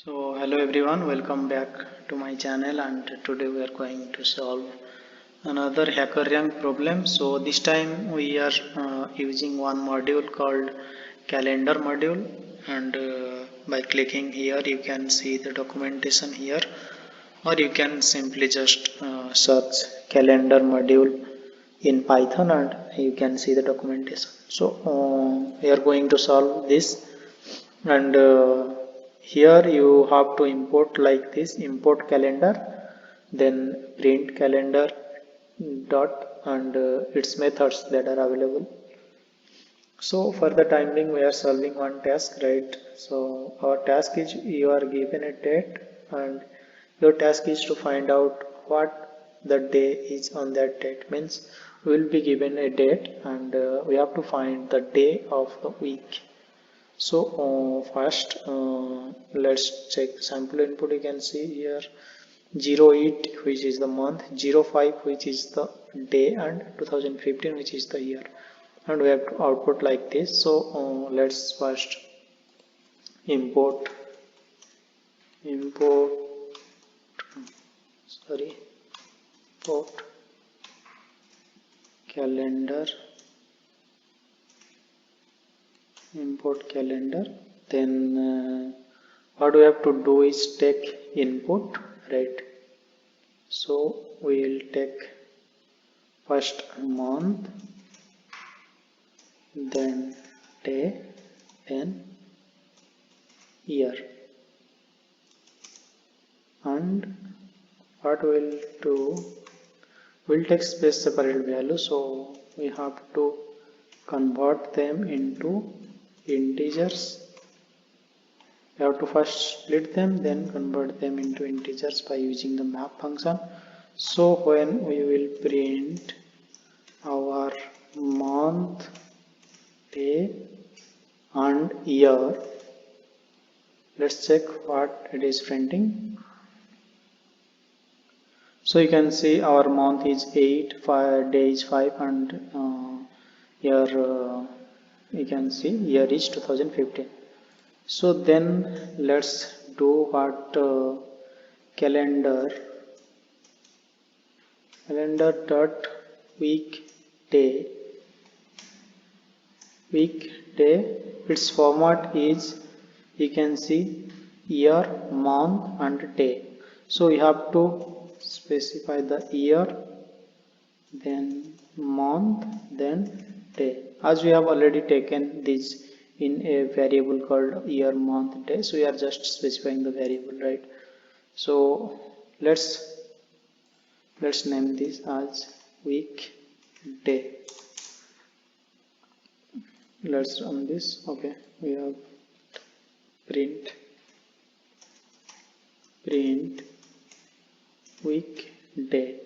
So hello everyone, welcome back to my channel, and today we are going to solve another HackerRank problem. So this time we are using one module called calendar module, and by clicking here you can see the documentation here, or you can simply just search calendar module in Python and you can see the documentation. So we are going to solve this, and here you have to import like this: import calendar, then print calendar dot, and its methods that are available. So for the time being we are solving one task, right? So our task is, you are given a date and your task is to find out what the day is on that date. Means we will be given a date and we have to find the day of the week. So first let's check sample input. You can see here 08 which is the month, 05 which is the day, and 2015 which is the year, and we have to output like this. So let's first import import import calendar, then what we have to do is take input, right? So we will take first month, then day, then year, and what we'll do, we'll take space separate value, so we have to convert them into integers. We have to first split them, then convert them into integers by using the map function. So when we will print our month, day and year, let's check what it is printing. So you can see our month is 8, day is 5, and year you can see year is 2015. So then let's do what calendar dot weekday. Its format is, you can see, year, month and day. So you have to specify the year, then month, then day. As we have already taken this in a variable called year, month, day, so we are just specifying the variable, right? So let's name this as weekday. Let's run this. Okay, we have print weekday.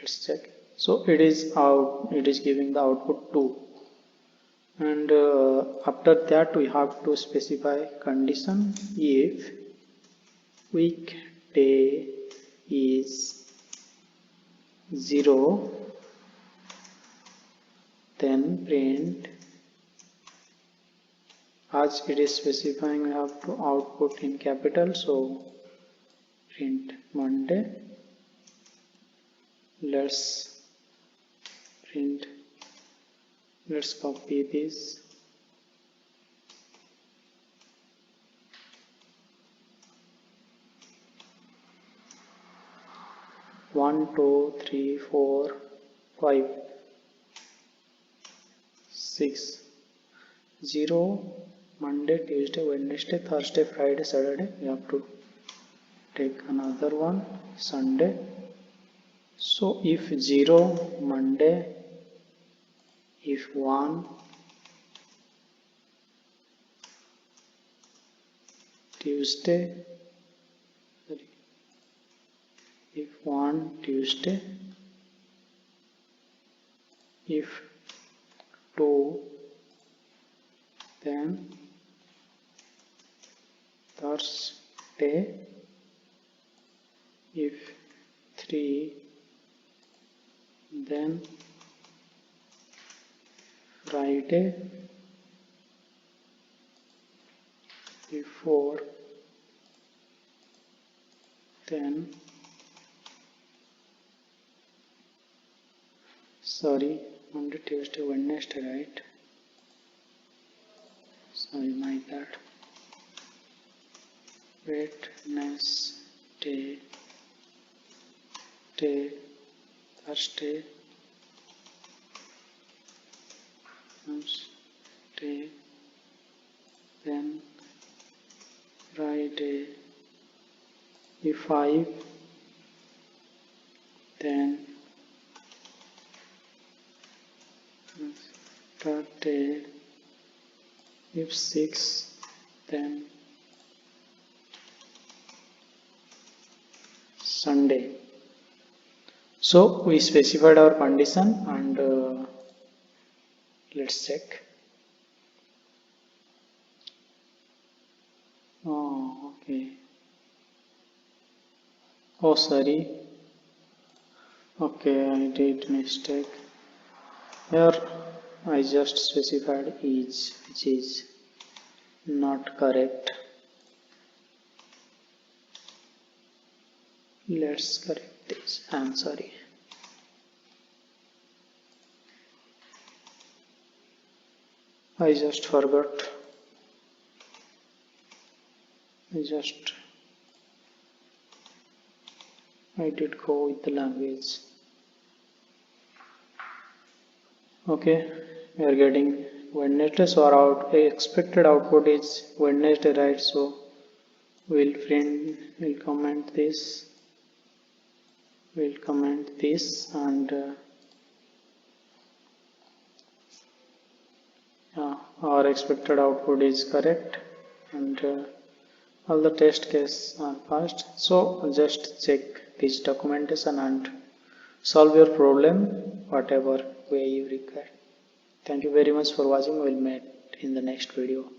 Let's check. So it is out, it is giving the output 2, and after that we have to specify condition. If weekday is 0, then print, as it is specifying, we have to output in capital, so print Monday. Let's copy this, one, 2, 3, 4, 5, 6, 0, Monday, Tuesday, Wednesday, Thursday, Friday, Saturday. We have to take another one, Sunday. So if 0, Monday, if 1, Tuesday, if 1, Tuesday, if 2, then Thursday, if 3, then Friday, before, then sorry, Monday, Tuesday, Wednesday, right? Sorry, my bad. Wednesday, Thursday, Thursday, then Friday, E5, then Saturday, F6, then Sunday. So we specified our condition and let's check. Oh, okay. Oh, sorry. Okay, I did mistake. Here I just specified is, which is not correct. Let's correct this. I'm sorry. I just forgot. I did go with the language. Okay, we are getting Wednesday, so our expected output is Wednesday, right? So we'll comment this, and our expected output is correct, and all the test cases are passed. So just check this documentation and solve your problem whatever way you require. Thank you very much for watching. We'll meet in the next video.